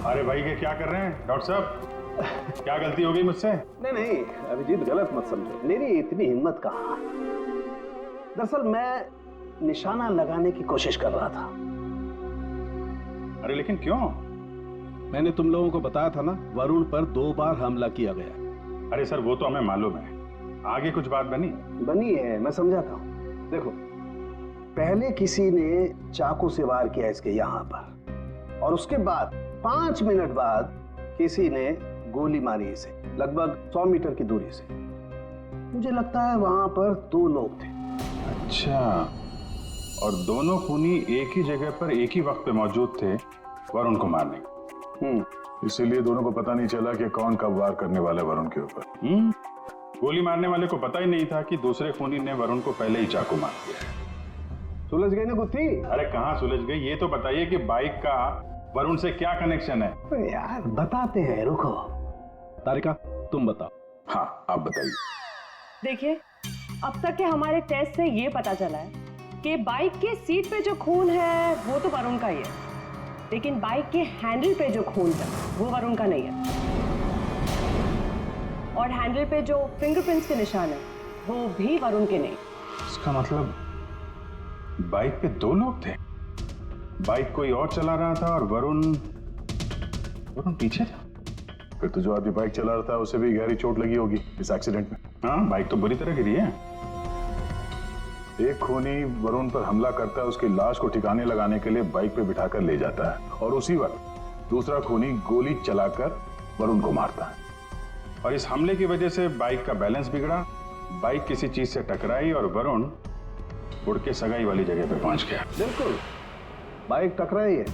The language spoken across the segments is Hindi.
अरे भाई ये क्या कर रहे हैं डॉक्टर साहब? क्या गलती हो गई मुझसे? नहीं अभिजीत, गलत मत समझो, मेरी इतनी हिम्मत कहाँ। दरअसल मैं निशाना लगाने की कोशिश कर रहा था। अरे लेकिन क्यों? मैंने तुम लोगों को बताया था ना, वरुण पर 2 बार हमला किया गया। अरे सर वो तो हमें मालूम है, आगे कुछ बात बनी है, मैं समझाता हूँ। देखो, पहले किसी ने चाकू से वार किया इसके यहाँ पर, और उसके बाद 5 मिनट बाद किसी ने गोली मारी इसे, लगभग 100 मीटर की दूरी से। मुझे लगता है वहां पर 2 लोग थे। अच्छा, और दोनों खूनी एक ही जगह पर एक ही वक्त पे मौजूद थे वरुण को मारने। इसीलिए दोनों को पता नहीं चला कि कौन कब वार करने वाला वरुण के ऊपर। गोली मारने वाले को पता ही नहीं था कि दूसरे खूनी ने वरुण को पहले ही चाकू मार दिया। सुलझ गई ना गुत्थी? अरे कहाँ सुलझ गई, ये तो बताइए कि बाइक का वरुण से क्या कनेक्शन है? यार बताते हैं, रुको। तारिका तुम बताओ। हाँ आप बताइए। देखिए, अब तक के हमारे टेस्ट से ये पता चला है कि बाइक के सीट पे जो खून है वो तो वरुण का ही है, लेकिन बाइक के हैंडल पे जो खून है वो वरुण का नहीं है। और हैंडल पे जो फिंगरप्रिंट्स के निशान है वो भी वरुण के नहीं। इसका मतलब बाइक पे 2 लोग थे, बाइक कोई और चला रहा था और वरुण पीछे था। फिर तो जो आदमी बाइक चला रहा था उसे भी गहरी चोट लगी होगी इस एक्सीडेंट में। हाँ, बाइक तो बुरी तरह गिरी है। एक खूनी वरुण पर हमला करता है, उसकी लाश को ठिकाने लगाने के लिए बाइक पे बिठाकर ले जाता है, और उसी वक्त दूसरा खूनी गोली चलाकर वरुण को मारता है। और इस हमले की वजह से बाइक का बैलेंस बिगड़ा, बाइक किसी चीज से टकराई और वरुण उड़ के सगाई वाली जगह पे पहुंच गया। बिल्कुल, बाइक टकराई है।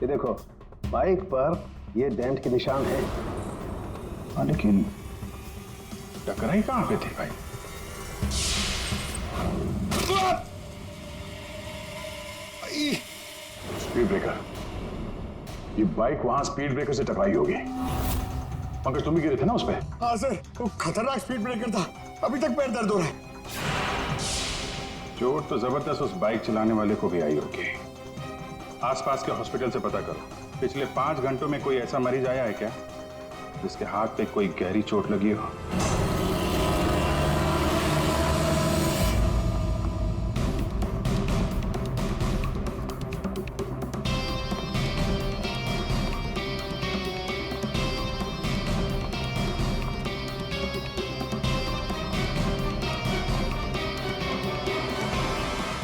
ये देखो, बाइक पर ये डेंट के निशान है। हाँ, लेकिन टकराई कहां पे थी भाई? Speed breaker. ये बाइक वहां स्पीड ब्रेकर से टकराई होगी। पंकज तुम भी गिरे थे ना उस पे? हाँ सर, वो खतरनाक स्पीड ब्रेकर था, अभी तक पैर दर्द हो रहा है। चोट तो जबरदस्त उस बाइक चलाने वाले को भी आई होगी। आसपास के हॉस्पिटल से पता करो, पिछले 5 घंटों में कोई ऐसा मरीज आया है क्या जिसके हाथ पे कोई गहरी चोट लगी हो?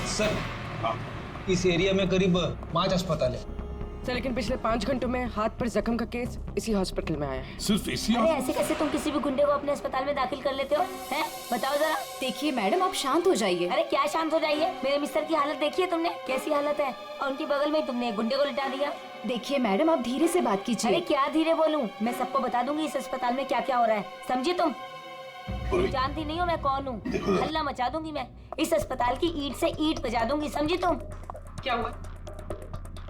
सर, इस एरिया में करीब 5 अस्पताल है सर, लेकिन पिछले 5 घंटों में हाथ पर जख्म का केस इसी हॉस्पिटल में आया है। सिर्फ इसी? अरे ऐसे कैसे तुम किसी भी गुंडे को अपने अस्पताल में दाखिल कर लेते हो, हैं? बताओ जरा। देखिए मैडम, आप शांत हो जाइए। अरे क्या शांत हो जाइए? मेरे मिस्टर की हालत देखी है तुमने, कैसी हालत है, और उनकी बगल में तुमने एक गुंडे को लिटा दिया। देखिए मैडम, आप धीरे से बात कीजिए। अरे क्या धीरे बोलूं, मैं सबको बता दूंगी इस अस्पताल में क्या क्या हो रहा है, समझी तुम? जानती नहीं हो मैं कौन हूँ, हल्ला मचा दूंगी मैं, इस अस्पताल की ईंट से ईंट बजा दूंगी, समझी तुम? क्या हुआ?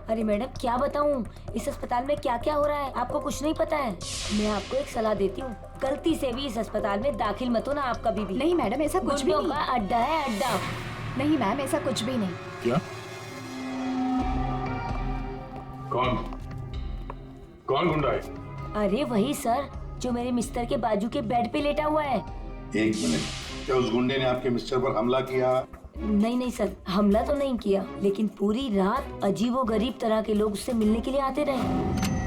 अरे मैडम क्या बताऊं, इस अस्पताल में क्या क्या हो रहा है आपको कुछ नहीं पता है। मैं आपको एक सलाह देती हूँ, गलती से भी इस अस्पताल में दाखिल मत हो ना आप कभी भी। नहीं मैडम, ऐसा कुछ भी नहीं। का अड्डा है, अड्डा। नहीं मैम, ऐसा कुछ भी नहीं। क्या? कौन गुंडा है? अरे वही सर, जो मेरे मिस्टर के बाजू के बेड पे लेटा हुआ है। 1 मिनट, क्या उस गुंडे ने आपके मिस्टर पर हमला किया? नहीं सर, हमला तो नहीं किया, लेकिन पूरी रात अजीबोगरीब तरह के लोग उससे मिलने के लिए आते रहे।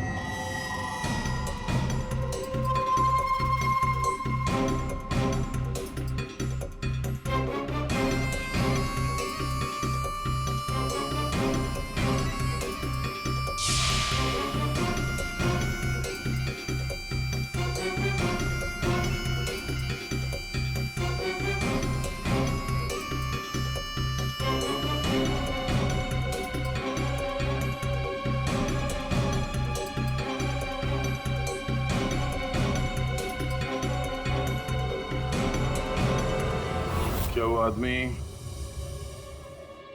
क्या वो आदमी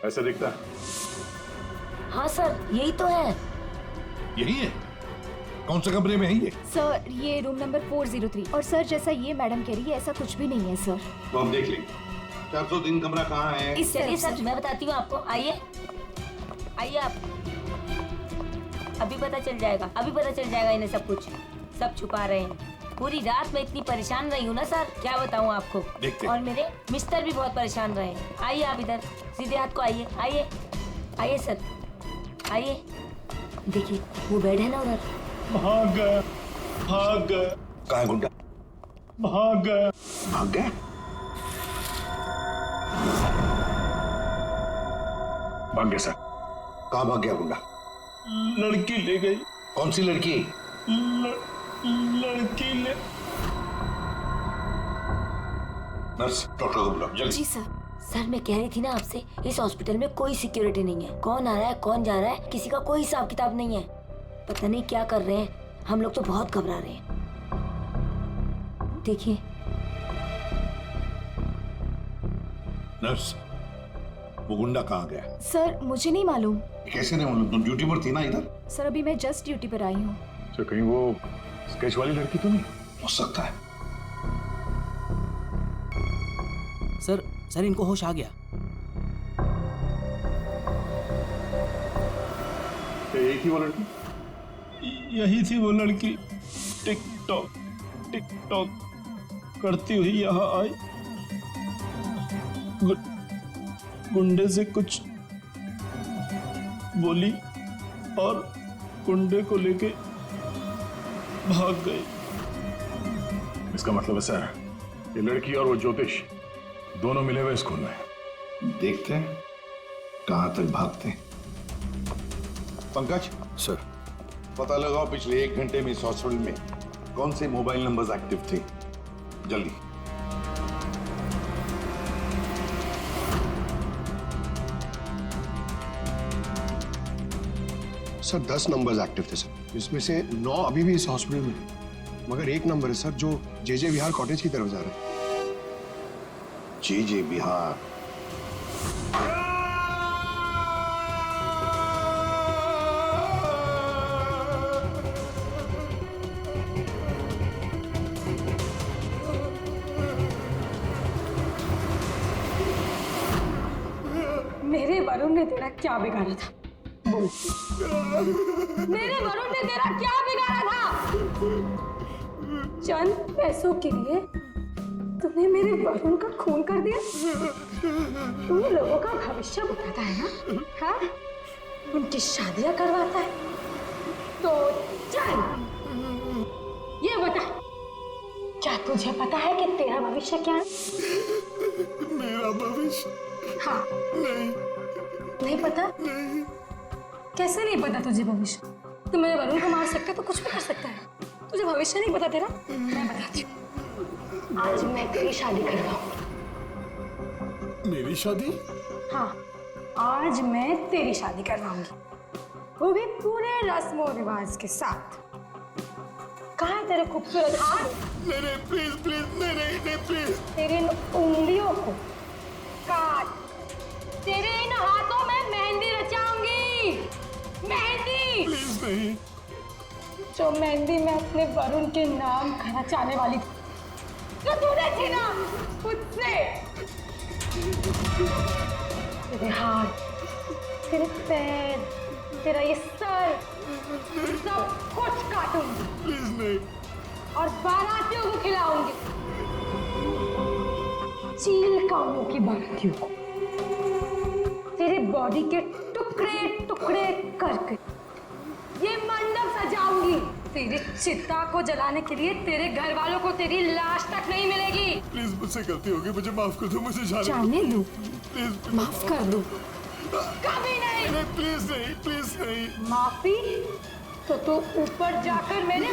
ऐसा दिखता है? हाँ सर, यही तो है। यही है? कौन से कमरे में है ये? सर, ये रूम नंबर 403। और सर, जैसा ये मैडम कह रही है, ऐसा कुछ भी नहीं है सर। तो हम देख लेंगे। 403 कमरा कहाँ है? इस चलिए सर, मैं बताती हूँ आपको, आइए आइए आप। अभी पता चल जाएगा, अभी पता चल जाएगा इन्हें सब कुछ। सब छुपा रहे हैं। पूरी रात मैं इतनी परेशान रही हूँ ना सर, क्या बताऊँ आपको। देखते। और मेरे मिस्टर भी बहुत परेशान रहे हैं। आइए आप इधर, सीधे हाथ को आइए, आइए आइए सर, आइए। देखिए वो बेड है ना उधर। भाग गया, भाग गया, कहाँ है गुंडा? भाग गया। भाग गया? भाग गया सर। कहाँ भाग गया गुंडा? लड़की ले गई। कौन सी लड़की? लड़की ले। नर्स, डॉक्टर को बुलाओ जल्दी। जी सर। सर मैं कह रही थी ना आपसे, इस हॉस्पिटल में कोई सिक्योरिटी नहीं है। कौन आ रहा है कौन जा रहा है किसी का कोई हिसाब किताब नहीं है। पता नहीं क्या कर रहे हैं। हम लोग तो बहुत घबरा रहे हैं। देखिए नर्स, वो गुंडा कहाँ गया? सर मुझे नहीं मालूम। कैसे नहीं मालूम? तुम ड्यूटी पर थी ना इधर? सर अभी मैं जस्ट ड्यूटी पर आई हूँ। सर कहीं वो स्केच वाली लड़की तो नहीं? हो सकता है। सर इनको होश आ गया। क्या यही थी वो लड़की? यही थी वो लड़की। टिकटॉक टिकटॉक करती हुई यहाँ आई। गुंडे से कुछ बोली और गुंडे को लेके भाग गई। इसका मतलब है सर, ये लड़की और वो ज्योतिष दोनों मिले हुए इस खून में। देखते हैं कहाँ तक भागते हैं। पंकज सर। पता लगाओ पिछले 1 घंटे में इस हॉस्पिटल में कौन से मोबाइल नंबर्स एक्टिव थे। जल्दी। सर 10 नंबर्स एक्टिव थे सर, इसमें से 9 अभी भी इस हॉस्पिटल में हैं। मगर एक नंबर है सर जो जे विहार कॉटेज की तरफ जा रहा है। जे बिहार। मेरे वरुण ने तेरा क्या बिगाड़ा था? बोल। मेरे वरुण ने तेरा क्या बिगाड़ा था? चंद पैसों के लिए तूने मेरे वरुण का खून कर दिया। तू लोगों का भविष्य बताता है ना, हाँ? उनकी शादियां करवाता है। तो चल ये बता, क्या तुझे पता है कि तेरा भविष्य क्या है? मेरा भविष्य? हाँ। नहीं पता? नहीं। कैसे नहीं पता तुझे भविष्य? तू मेरे वरुण को मार सकता है तो कुछ भी कर सकता है। तुझे भविष्य नहीं पता तेरा? मैं बताती हूँ। आज मैं तेरी शादी करवाऊंगी। मेरी शादी? हाँ, आज मैं तेरी शादी करवाऊंगी, वो भी पूरे रस्म और रिवाज के साथ। कहाँ है तेरे खूबसूरत हाथ? नहीं प्लीज प्लीज, नहीं प्लीज। तेरे इन उंगलियों को काट, तेरे इन हाथों में मेहंदी रचाऊंगी। मेहंदी। प्लीज नहीं। जो मेहंदी मैं अपने वरुण के नाम रचाने वाली थी, जो तूने थी ना मुझसे। तेरे हाथ, तेरे पैर, तेरा ये सर, सब कुछ काटूंगी। प्लीज नहीं। और बारातियों को खिलाऊंगी, चील कामों की बारातियों को। तेरे बॉडी के टुकड़े टुकड़े करके ये मंडप सजाऊंगी। तेरी चिता को जलाने के लिए तेरे घर वालों को तेरी लाश तक नहीं मिलेगी। प्लीज मुझसे गलती होगी, मुझे माफ कर दो, मुझे जाने दो, प्लीज माफ कर दो। कभी नहीं। नहीं प्लीज नहीं, प्लीज नहीं। माफी तो तू ऊपर जाकर मेरे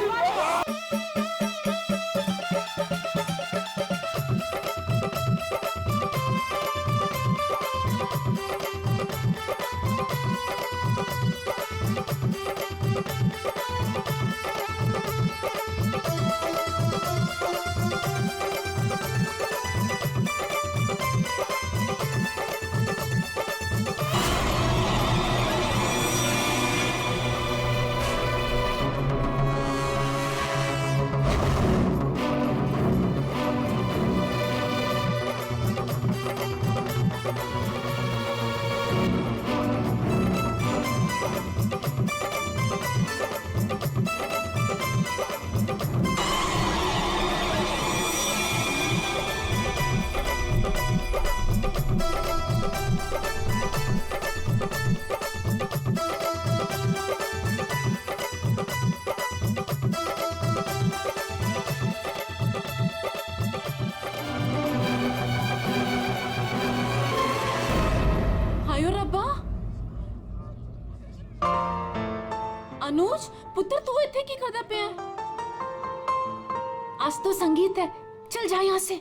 अनुज पुत्र तू इतने की करदा पे है? आज तो संगीत है, चल जा यहाँ से।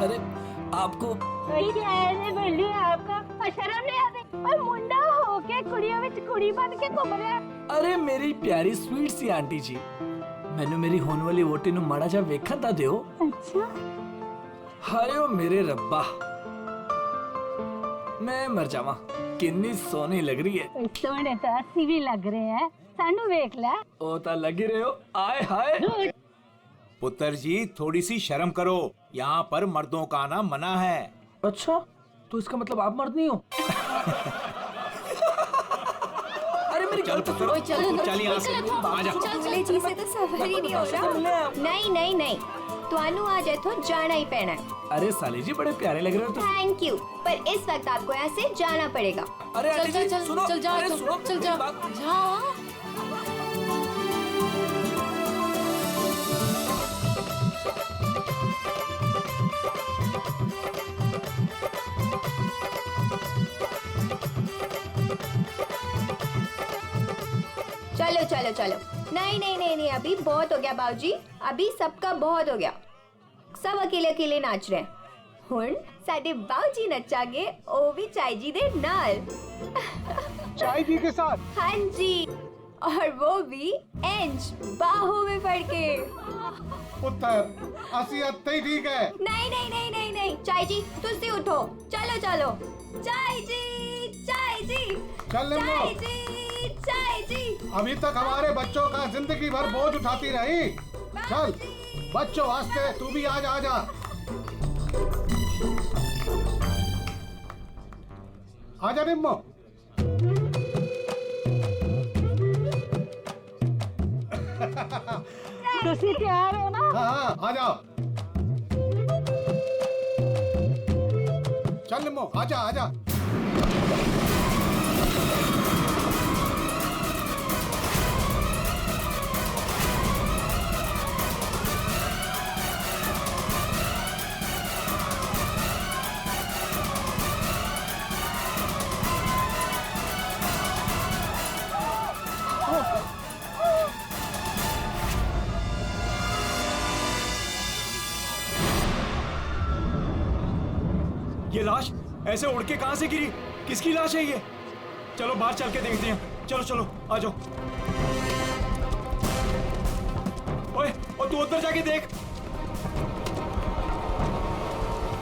अरे आपको अरे मेरी प्यारी स्वीट सी आंटी जी, मैंने मेरी होने वाली वोटी नु माड़ा जा वेखन ता दियो। अच्छा हायो मेरे रब्बा, मैं मर जावा, कितनी सोनी लग रही है। सोने तो अस्सी भी लग रहे हैं, सानू वेख ले। ओ ता लगी रहे हो, आए हाय। पुत्र जी थोड़ी सी शर्म करो, यहाँ पर मर्दों का आना मना है। अच्छा तो इसका मतलब आप मर्द नहीं हो? अरे मेरी चल पुत्र, चल यहाँ से, आजा। जी से तो सफर ही नहीं हो रहा। नहीं नहीं नहीं, तुहानू आज इथों जाना ही पैना है। अरे साली जी बड़े प्यारे लग रहे हो तुम। थैंक यू, पर इस वक्त आपको यहाँ से जाना पड़ेगा। अरे आंटी जी सुनो, चल जा, अरे सुनो, चल जा, जा। चलो चलो चलो, नहीं नहीं नहीं नहीं, अभी बहुत हो गया बाबूजी, अभी सबका बहुत हो गया। सब अकेले अकेले नाच रहे हैं। हुण साडे बाबूजी नचागे, ओ भी चाय जी दे नाल। चाय जी के साथ? हाँ जी, और वो भी इंच बाहों में पड़ के। पुत्र असी अत्ते ही ठीक है। नहीं नहीं नहीं नहीं नहीं, चाय जी तुसी उठो, चलो चलो। चाय जी, चाय जी, चल चाय जी, चाय जी। अभी तक हमारे बच्चों का जिंदगी भर बोझ उठाती रही। चल बच्चों वास्ते तू भी आज आजा। आजा निम्मो। तुसी तैयार हो ना? हाँ हाँ आ जाओ। चल निम्मो आजा आजा। ये लाश ऐसे उड़ के कहां से गिरी? किसकी लाश है ये? चलो बाहर चल के देखते हैं। चलो चलो आ जाओ। ओए और तू उधर जाके देख।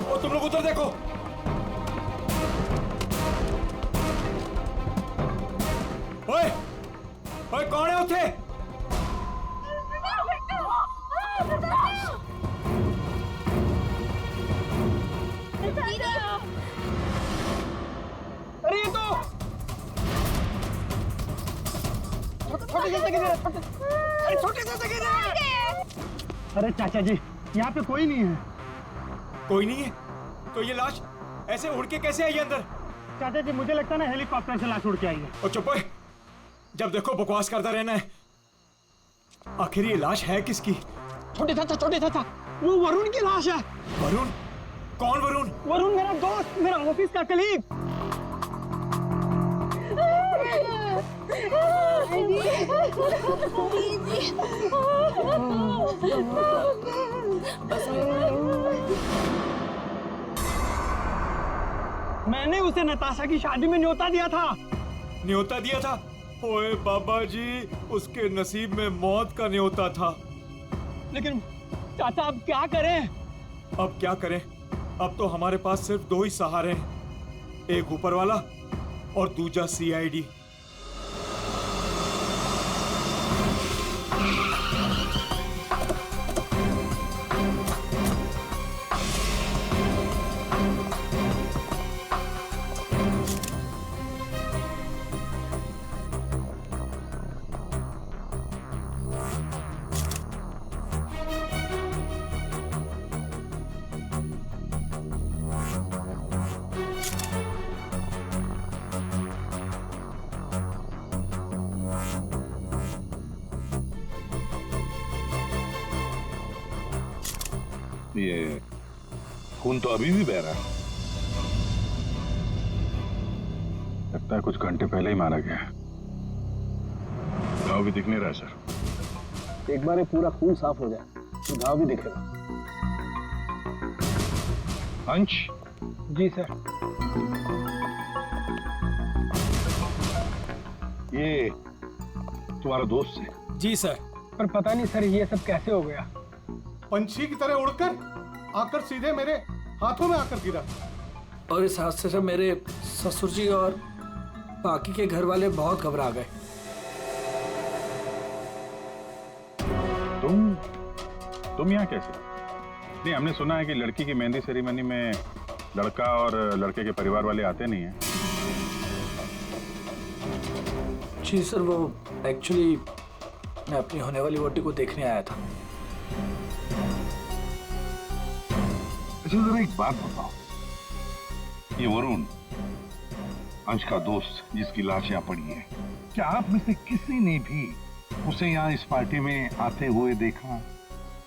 और तुम लोग उधर देखो। ओए ओए कौन है उठे? अरे ये तो छोटे से गिरे, छोटे से गिरे। अरे चाचा जी यहाँ पे कोई नहीं है। कोई नहीं है? तो ये लाश ऐसे उड़ के कैसे आई अंदर? चाचा जी मुझे लगता है ना हेलीकॉप्टर से लाश उड़ के आई है। और चुप ओए, जब देखो बकवास करता रहना है। आखिर ये लाश है किसकी? छोटे चाचा वो वरुण की लाश है। वरुण? कौन वरुण? वरुण मेरा दोस्त, मेरा ऑफिस का कलीग। मैंने उसे नताशा की शादी में न्योता दिया था। न्योता दिया था? ओए बाबा जी, उसके नसीब में मौत का न्योता था। लेकिन चाचा अब क्या करें? अब क्या करें? अब तो हमारे पास सिर्फ दो ही सहारे हैं, एक ऊपर वाला और दूसरा सीआईडी। ये खून तो अभी भी बह रहा है। लगता है कुछ घंटे पहले ही मारा गया। घाव भी दिख नहीं रहा है सर। एक बार ये पूरा खून साफ हो जाए तो घाव भी दिखेगा। अंश। जी सर। ये तुम्हारा दोस्त है? जी सर। पर पता नहीं सर ये सब कैसे हो गया। पंछी की तरह उड़कर आकर सीधे मेरे हाथों में आकर गिरा। और इस हादसे से मेरे ससुर जी और बाकी के घर वाले बहुत घबरा गए। तुम यहाँ कैसे? नहीं, हमने सुना है कि लड़की की मेहंदी सेरेमनी में लड़का और लड़के के परिवार वाले आते नहीं हैं। जी सर, वो एक्चुअली मैं अपनी होने वाली वोटी को देखने आया था। अच्छा जरा एक बात बताओ, ये वरुण अंश का दोस्त जिसकी लाश यहाँ पड़ी है, क्या आप में से किसी ने भी उसे यहाँ इस पार्टी में आते हुए देखा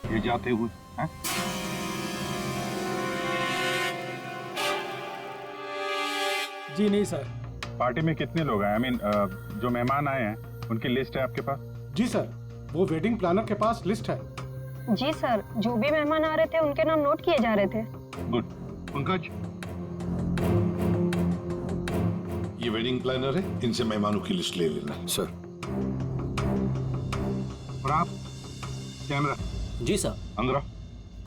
या जाते हुए? है? जी नहीं सर। पार्टी में कितने लोग आए? जो मेहमान आए हैं उनकी लिस्ट है आपके पास? जी सर, वो वेडिंग प्लानर के पास लिस्ट है। जी सर, जो भी मेहमान आ रहे थे उनके नाम नोट किए जा रहे थे। गुड। पंकज, ये वेडिंग प्लानर है, इनसे मेहमानों की लिस्ट ले लेना। सर। और आप कैमरा। जी सर। अंदर आओ।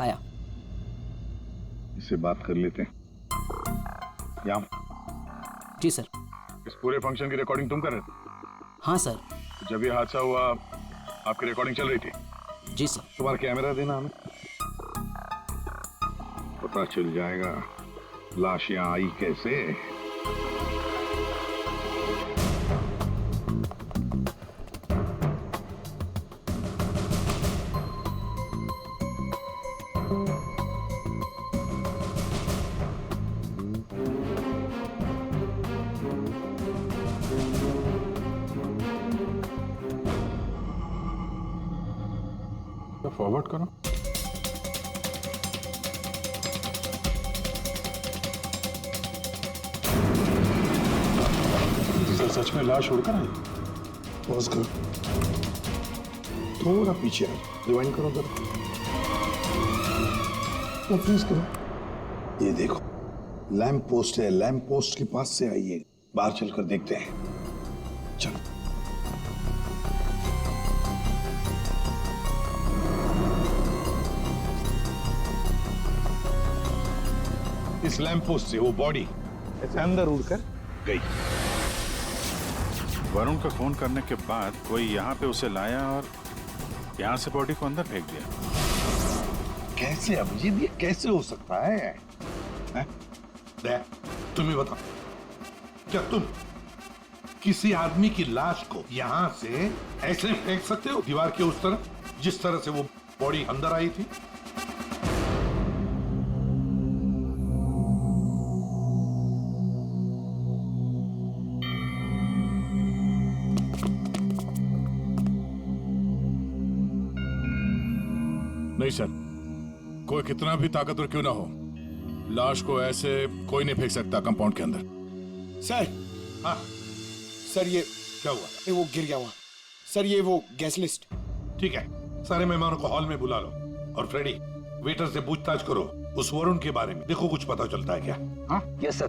आया। इससे बात कर लेते हैं। यहाँ। जी सर। इस पूरे फंक्शन की रिकॉर्डिंग तुम कर रहे थे? हाँ सर। जब ये हादसा हुआ आपकी रिकॉर्डिंग चल रही थी? जी सर। तुम्हारा कैमरा देना हमें, पता चल जाएगा लाश यहाँ आई कैसे। फॉरवर्ड करो। सच में लाश उड़कर आई? पॉज करो, थोड़ा पीछे आओ, रिवाइंड करो जरा, तो प्लीज करो। ये देखो लैंप पोस्ट है, लैंप पोस्ट के पास से आई है। बाहर चलकर देखते हैं। चलो। इस लैंप पोस्ट से वो बॉडी ऐसे अंदर उड़कर गई। वरुण को फोन करने के बाद कोई यहाँ पे उसे लाया और यहाँ से बॉडी को अंदर फेंक दिया। कैसे अभिजीत, ये कैसे हो सकता है? तुम ही बताओ, क्या तुम किसी आदमी की लाश को यहां से ऐसे फेंक सकते हो दीवार के उस तरफ, जिस तरह से वो बॉडी अंदर आई थी? नहीं सर, कोई कितना भी ताकतवर क्यों ना हो, लाश को ऐसे कोई नहीं फेंक सकता कंपाउंड के अंदर। सर। हाँ सर ये क्या हुआ? ये वो गिर गया वहां। सर ये वो गैस लिस्ट। ठीक है, सारे मेहमानों को हॉल में बुला लो और फ्रेडी वेटर से पूछताछ करो उस वरुण के बारे में, देखो कुछ पता चलता है क्या। हाँ यस सर।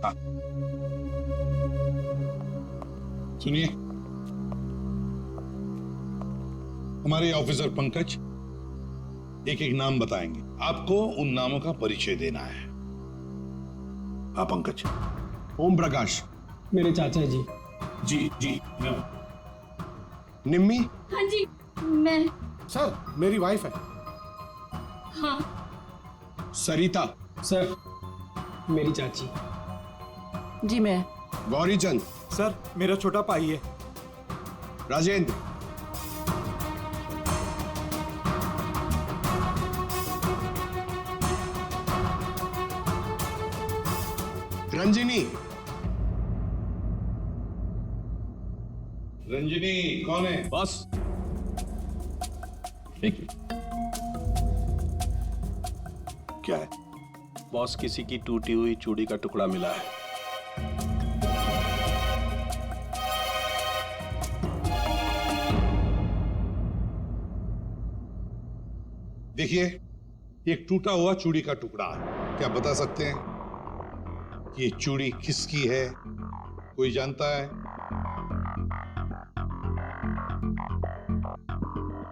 सुनिए, हमारे ऑफिसर पंकज एक एक नाम बताएंगे, आपको उन नामों का परिचय देना है। हाँ पंकज। ओम प्रकाश मेरे चाचा जी। जी जी। निम्मी। हाँ जी मैं। सर मेरी वाइफ है। हाँ सरिता। सर मेरी चाची। जी मैं। गौरी चंद। सर मेरा छोटा भाई है। राजेंद्र। रंजिनी। रंजिनी कौन है? बॉस। क्या है? बॉस, किसी की टूटी हुई चूड़ी का टुकड़ा मिला है। देखिए, एक टूटा हुआ चूड़ी का टुकड़ा है। क्या बता सकते हैं ये चूड़ी किसकी है? कोई जानता है?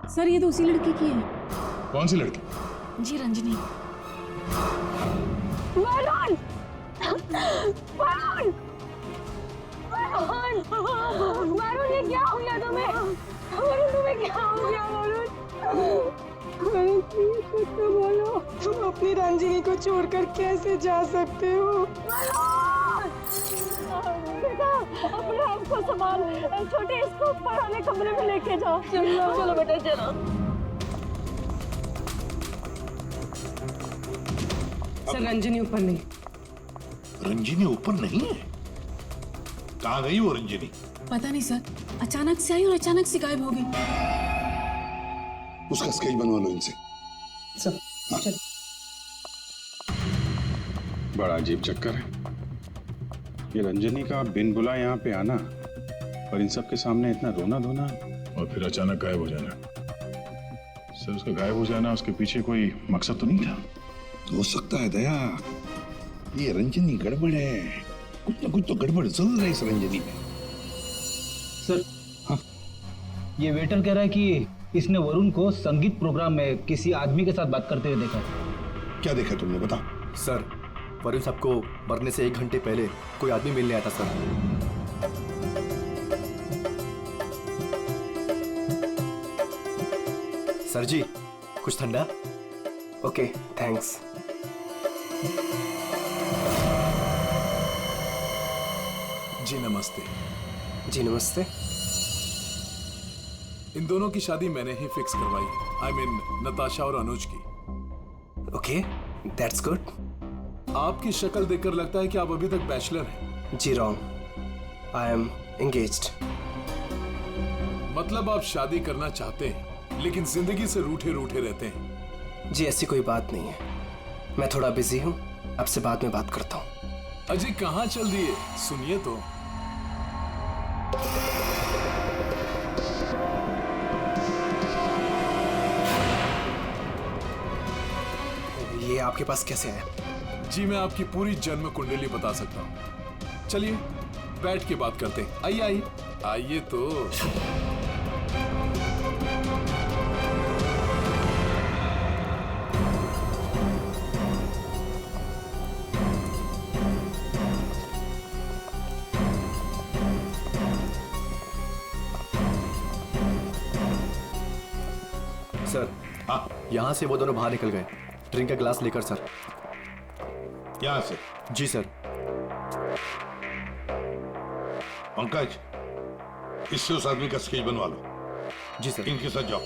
सर ये तो उसी लड़की की है। कौन सी लड़की? जी रंजनी। वरुण! वरुण! वरुण! वरुण ये क्या हो गया तुम्हें? वरुण तुम्हें क्या हो गया वरुण? वरुण प्लीज कुछ तो बोलो। तुम अपनी रंजनी को छोड़कर कैसे जा सकते हो? वरुण! बेटा अपने आप को संभाल। छोटे इसको ऊपर वाले कमरे में लेके जाओ। चलो चलो बेटा चलो। सर रंजनी ऊपर नहीं। रंजनी ऊपर नहीं है? कहाँ गई वो रंजनी? पता नहीं सर, अचानक से आई और अचानक से गायब हो गई। उसका स्केच बनवा लो इनसे। सर चल। बड़ा अजीब चक्कर है ये रंजनी का, बिन बुला यहाँ पे आना और इन सब के सामने इतना रोना धोना, और फिर अचानक गायब हो जाना। सर उसका गायब हो जाना, उसके पीछे कोई मकसद तो नहीं था? हो सकता है दया, ये रंजनी गड़बड़ है। कुछ ना कुछ तो गड़बड़ जरूर है इस रंजनी में। सर हाँ, ये वेटर कह रहा है कि इसने वरुण को संगीत प्रोग्राम में किसी आदमी के साथ बात करते हुए देखा। क्या देखा तुमने, बता। सर वरुण साहब को मरने से 1 घंटे पहले कोई आदमी मिलने आया था सर। सर जी कुछ ठंडा? Okay thanks. जी नमस्ते। जी नमस्ते। इन दोनों की शादी मैंने ही फिक्स करवाई। आई मीन नताशा और अनुज की। Okay that's good. आपकी शक्ल देखकर लगता है कि आप अभी तक बैचलर हैं। जी रॉन्ग, आई एम एंगेज्ड। मतलब आप शादी करना चाहते हैं लेकिन जिंदगी से रूठे रूठे रहते हैं। जी ऐसी कोई बात नहीं है, मैं थोड़ा बिजी हूँ, आपसे बाद में बात करता हूँ। अजय कहाँ चल दिए, सुनिए तो। ये आपके पास कैसे आया? जी मैं आपकी पूरी जन्म कुंडली बता सकता हूँ। चलिए बैठ के बात करते हैं। आइए आइए आइए तो। सर हाँ, यहाँ से वो दोनों बाहर निकल गए, ड्रिंक का ग्लास लेकर सर। यहाँ से? जी सर। पंकज, इससे उस आदमी का स्केच बनवा लो। जी सर। इनके साथ जाओ।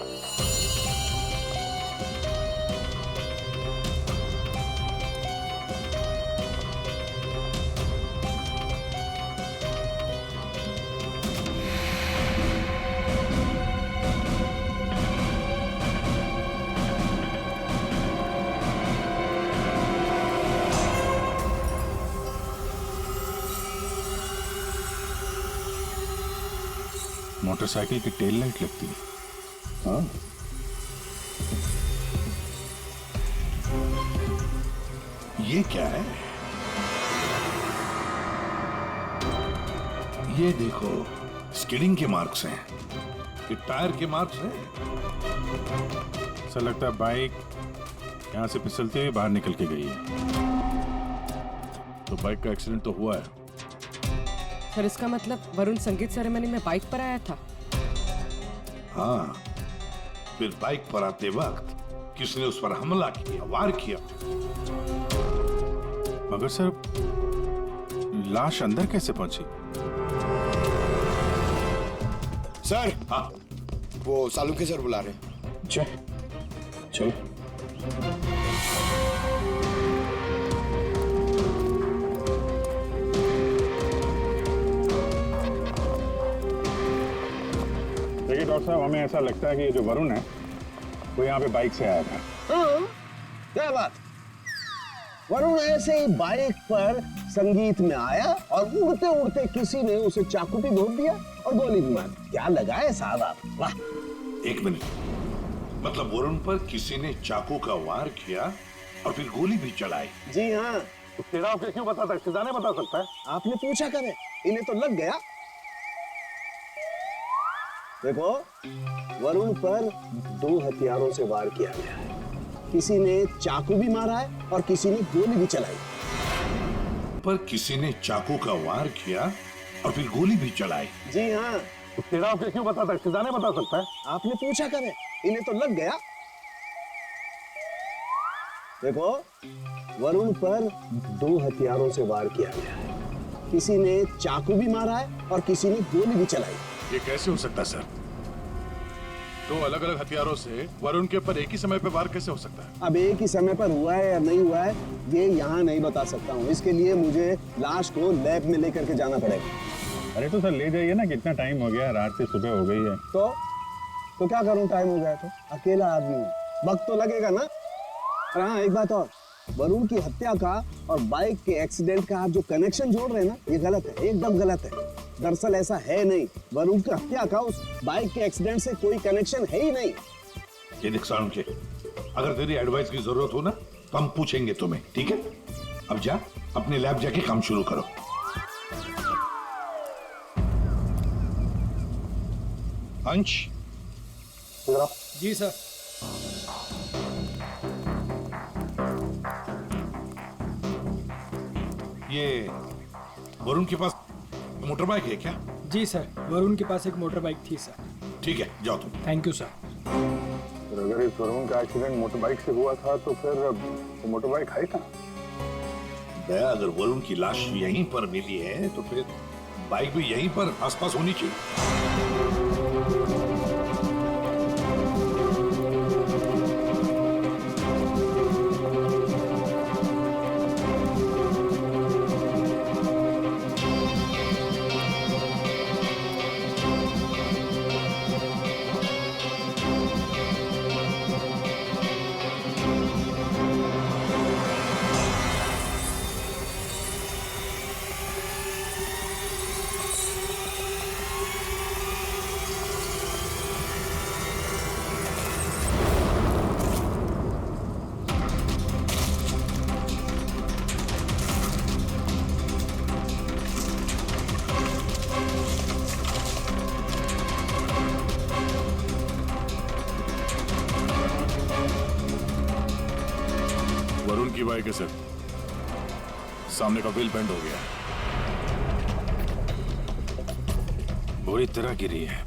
मोटरसाइकिल की टेल लाइट लगती है। हाँ ये क्या है? ये देखो स्किडिंग के मार्क्स हैं, ये टायर के मार्क्स हैं। ऐसा लगता है बाइक यहाँ से फिसलती हुई बाहर निकल के गई है। तो बाइक का एक्सीडेंट तो हुआ है। सर इसका मतलब वरुण संगीत सेरेमनी में बाइक पर आया था। हाँ, फिर बाइक पर आते वक्त किसने उस पर हमला किया, वार किया। मगर सर लाश अंदर कैसे पहुंची? सर हाँ, वो सालुंखे सर बुला रहे हैं। चलो। देखिए डॉक्टर साहब, हमें ऐसा लगता है कि ये जो वरुण है वो यहाँ पे बाइक से आया था। हाँ, क्या बात। वरुण ऐसे ही बाइक पर संगीत में आया और उड़ते उड़ते किसी ने उसे चाकू भी घोंप दिया और गोली भी मार दी। क्या लगा है साहब आप, वाह। एक मिनट, मतलब वरुण पर किसी ने चाकू का वार किया और फिर गोली भी चलाई। जी हाँ। तेरा आपके क्यों बता सकता, जाने बता सकता है? आपने पूछा करे, इन्हें तो लग गया। देखो, वरुण पर 2 हथियारों से वार किया गया है। किसी ने चाकू भी मारा है और किसी ने गोली भी चलाई। पर किसी ने चाकू का वार किया और फिर गोली भी चलाई। जी हाँ। तेरा आपके क्यों बता सकता, जाने बता सकता है? आपने पूछा करे, इन्हें तो लग गया। देखो, वरुण पर 2 हथियारों से वार किया गया है। किसी ने चाकू भी मारा है और किसी ने गोली भी चलाई। ये कैसे हो सकता है सर? 2 अलग-अलग हथियारों से वरुण के ऊपर एक ही समय पे वार कैसे हो सकता है? अब एक ही समय पर हुआ है या नहीं हुआ है, ये यहाँ नहीं बता सकता हूँ। इसके लिए मुझे लाश को लैब में लेकर के जाना पड़ेगा। अरे तो सर ले जाइए ना, कितना टाइम हो गया, रात से सुबह हो गई है। तो क्या करूँ, टाइम हो गया तो? अकेला आदमी हूँ, वक्त तो लगेगा ना। और हाँ, एक बात और, वरुण की हत्या का और बाइक के एक्सीडेंट का आप जो कनेक्शन जोड़ रहे हैं ना, ये गलत है, एकदम गलत है। दरअसल ऐसा है नहीं, वरुण की हत्या का उस बाइक के एक्सीडेंट से कोई कनेक्शन है ही नहीं। ये देख सारुण के, अगर तेरी एडवाइस की जरूरत हो ना तो हम पूछेंगे तुम्हें, ठीक है? अब जा, अपने लैब जाके काम शुरू करो। अंश। जी सर। ये वरुण के पास मोटर बाइक है क्या? जी सर, वरुण के पास एक मोटर बाइक थी सर। ठीक है, जाओ तुम। Thank you sir. तो अगर इस वरुण का एक्सीडेंट मोटर बाइक से हुआ था तो फिर वो मोटर बाइक है कहाँ? दया, अगर वरुण की लाश यहीं पर मिली है तो फिर बाइक भी यहीं पर आसपास होनी चाहिए। वरुण की बाइक है सर, सामने का व्हील बेंड हो गया, बुरी तरह गिरी है।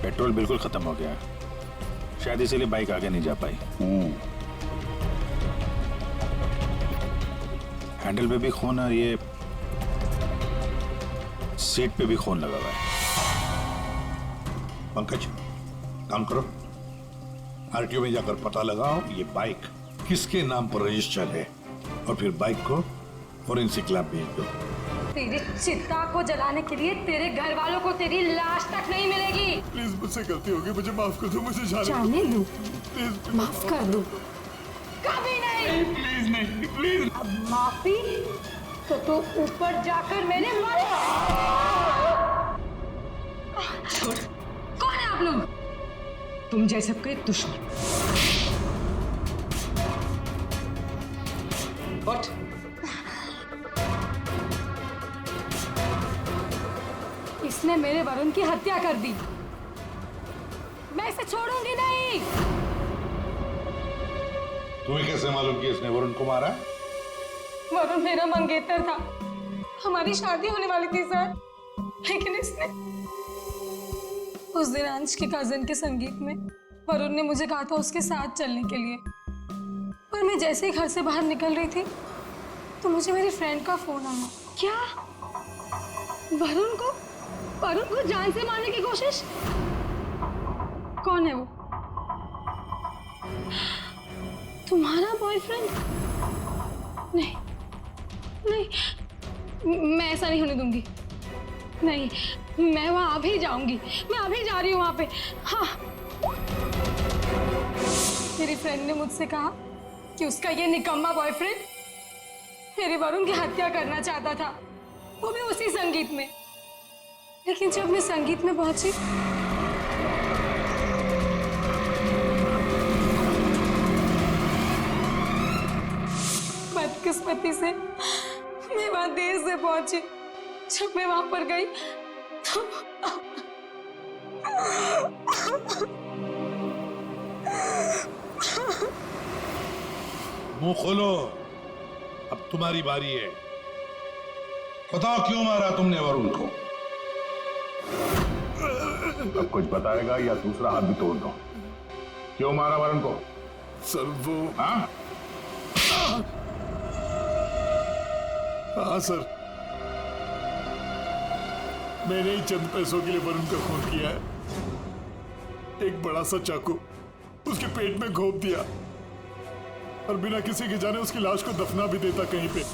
पेट्रोल बिल्कुल खत्म हो गया, शायद इसीलिए बाइक आगे नहीं जा पाई। हैंडल पे भी खून और ये सीट पे भी खून लगा हुआ है। पंकज, काम करो, आरटीओ में जाकर पता लगाओ ये बाइक किसके नाम पर रजिस्टर है और फिर बाइक को फोरेंसिक लैब भेज दो। तेरी चिता को जलाने के लिए तेरे घर वालों को तेरी लाश तक नहीं मिलेगी। प्लीज, मुझसे गलती होगी, मुझे माफ कर दो, मुझे जाने दो, प्लीज माफ कर दो। कभी नहीं। प्लीज नहीं, प्लीज। अब माफी तो तू ऊपर जाकर मैंने छोड़। कौन है आप लोग? तुम जैसे सबके दुश्मन। What? इसने मेरे वरुण की हत्या कर दी, मैं इसे छोड़ूंगी नहीं। तुम्हें कैसे मालूम कि इसने वरुण को मारा? वरुण मेरा मंगेतर था, हमारी शादी होने वाली थी सर, लेकिन इसने उस दिन अंश के कजन के संगीत में वरुण ने मुझे कहा था उसके साथ चलने के लिए, पर मैं जैसे ही घर से बाहर निकल रही थी तो मुझे मेरी फ्रेंड का फोन आया। क्या वरुण को जान से मारने की कोशिश? कौन है वो? तुम्हारा बॉयफ्रेंड? नहीं नहीं, मैं ऐसा नहीं होने दूंगी। नहीं, मैं वहां अभी जाऊंगी, मैं अभी जा रही हूँ वहां पे। हाँ, मेरी फ्रेंड ने मुझसे कहा कि उसका ये निकम्मा बॉयफ्रेंड मेरे वरुण की हत्या करना चाहता था, वो भी उसी संगीत में। लेकिन जब मैं संगीत में पहुंची बदकिस्मती से मैं वहां देर से पहुंची। जब मैं वहां पर गई तो मुंह खोलो, अब तुम्हारी बारी है। बताओ क्यों मारा तुमने वरुण को? अब कुछ बताएगा या दूसरा हाथ भी तोड़ दो। क्यों मारा वरुण को? सर वो हाँ हाँ सर, मैंने ही चंद पैसों के लिए वरुण का खून किया है। एक बड़ा सा चाकू उसके पेट में घोंप दिया और बिना किसी के जाने उसकी लाश को दफना भी देता कहीं पे।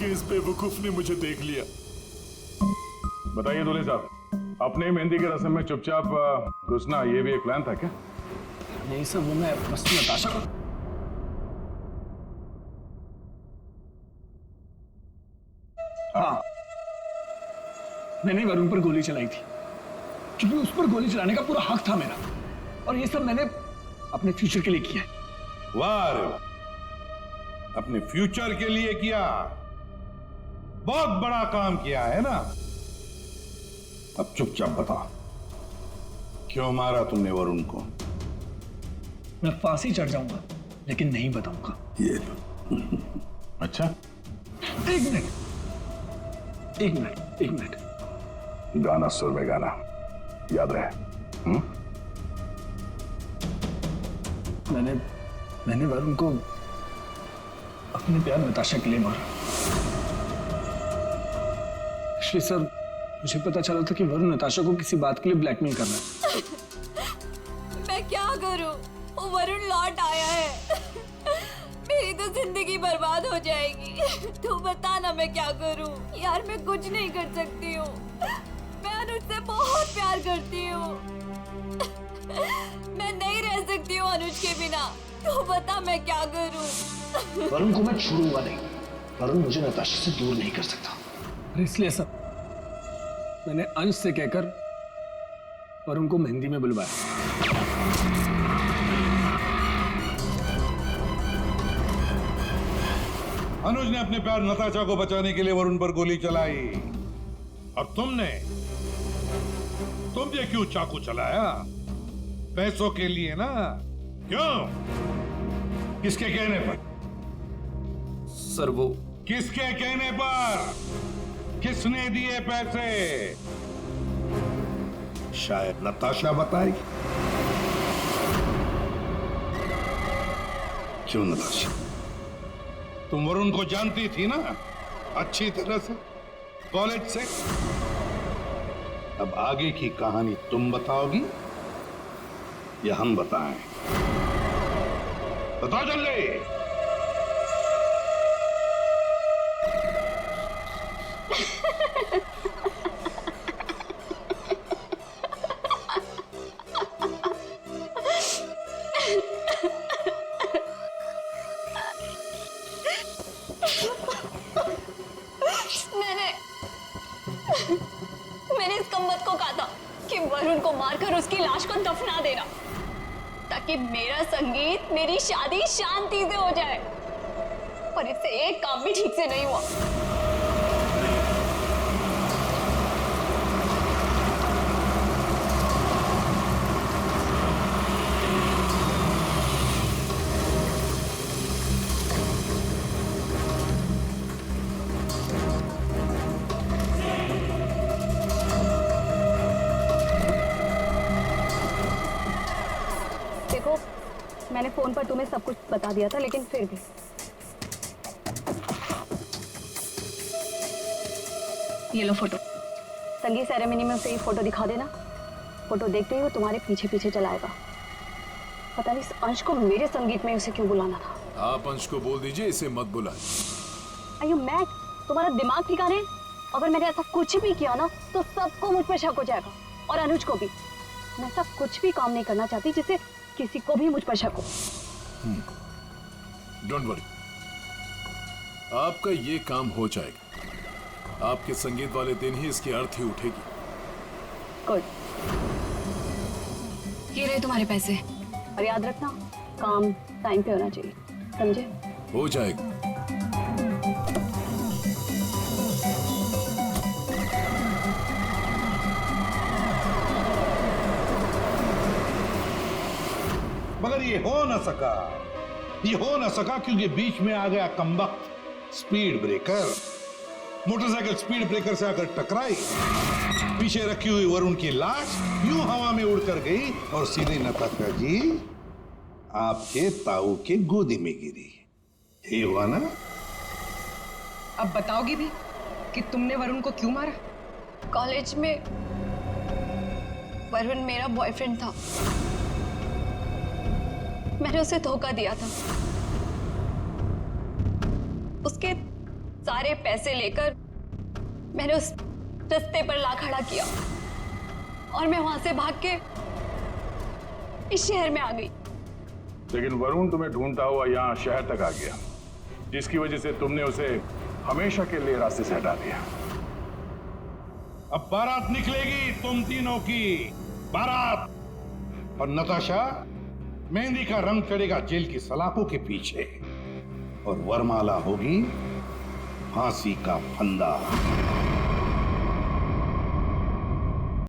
इस बेवकूफ ने मुझे देख लिया। बताइए दूल्हे साहब, अपने मेहंदी के रस्म में चुपचाप घुसना ये भी एक प्लान था क्या? नहीं सर, वो मैं बस नताशा को। हाँ, मैंने वरुण पर गोली चलाई थी क्योंकि उस पर गोली चलाने का पूरा हक था मेरा, और ये सब मैंने अपने फ्यूचर के लिए किया है। वाह रे वाह, अपने फ्यूचर के लिए किया, बहुत बड़ा काम किया है ना। अब चुपचाप बताओ क्यों मारा तुमने वरुण को? मैं फांसी चढ़ जाऊंगा लेकिन नहीं बताऊंगा। ये अच्छा, एक मिनट। गाना सुर में गाना याद रहे। मैंने वरुण को अपने प्यार नताशा के लिए मारा। श्री सर, मुझे पता चला था कि वरुण नताशा को किसी बात के लिए ब्लैकमेल कर रहा है। मैं क्या करूं? वो वरुण लौट आया है। मेरी तो जिंदगी बर्बाद हो जाएगी। तू बता ना मैं क्या करूं? यार मैं कुछ नहीं कर सकती हूँ। मैं अनुज से बहुत प्यार करती हूँ। मैं नहीं रह सकती हूँ अनुज के बिना। तू बता मैं क्या करूं? वरुण को मैं छोड़ूंगा नहीं। वरुण मुझे नताशा से दूर नहीं कर सकता, इसलिए सब मैंने अंश से कहकर वरुण को मेहंदी में बुलवाया। अनुज ने अपने प्यार नताशा को बचाने के लिए वरुण पर गोली चलाई, और तुमने क्यों चाकू चलाया? पैसों के लिए ना? क्यों? किसके कहने पर? सर वो किसके कहने पर? किसने दिए पैसे? शायद नताशा बताई। क्यों नताशा, तुम वरुण को जानती थी ना अच्छी तरह से, कॉलेज से। अब आगे की कहानी तुम बताओगी या हम बताएं? बताओ जल्दी। मैंने इस कमबख्त को कहा था कि वरुण को मारकर उसकी लाश को दफना देना, ताकि मेरा संगीत, मेरी शादी शांति से हो जाए। पर इससे एक काम भी ठीक से नहीं हुआ। मैंने फोन पर तुम्हें सब कुछ बता दिया था, लेकिन फिर भी ये लो फोटो। संगीत सेरेमनी में उसे ये फोटो दिखा देना। फोटो देखते ही वो तुम्हारे पीछे पीछे चलाएगा। पता नहीं इस अंश को मेरे संगीत में उसे क्यों बुलाना था। आप अंश को बोल दीजिए इसे मत बुलाए। अयो मैट, तुम्हारा दिमाग ठिकाने? अगर मैंने ऐसा कुछ भी किया ना तो सबको मुझ पर शक हो जाएगा, और अनुज को भी। मैं ऐसा कुछ भी काम नहीं करना चाहती जिससे किसी को भी मुझ पर शक हो। डोंट वरी, आपका ये काम हो जाएगा। आपके संगीत वाले दिन ही इसकी अर्थी उठेगी। गुड। ये रहे तुम्हारे पैसे। और याद रखना, काम टाइम पे होना चाहिए, समझे? हो जाएगा। मगर ये हो ना सका, ये हो ना सका क्योंकि बीच में आ गया कमबख्त speed breaker. Motorcycle speed breaker से आकर टकराई, पीछे रखी हुई वरुण की लाश यूं हवा में उड़कर गई और सीधे नताशा जी आपके ताऊ के गोदी में गिरी। यही हुआ ना? अब बताओगी भी कि तुमने वरुण को क्यों मारा? कॉलेज में वरुण मेरा बॉयफ्रेंड था। मैंने उसे धोखा दिया था। उसके सारे पैसे लेकर मैंने उस रास्ते पर ला खड़ा किया और मैं वहां से भाग के इस शहर में आ गई। लेकिन वरुण तुम्हें ढूंढता हुआ यहाँ शहर तक आ गया, जिसकी वजह से तुमने उसे हमेशा के लिए रास्ते से हटा दिया। अब बारात निकलेगी तुम तीनों की, बारात। और नताशा, मेहंदी का रंग चढ़ेगा जेल की सलाखों के पीछे, और वरमाला होगी फांसी का फंदा।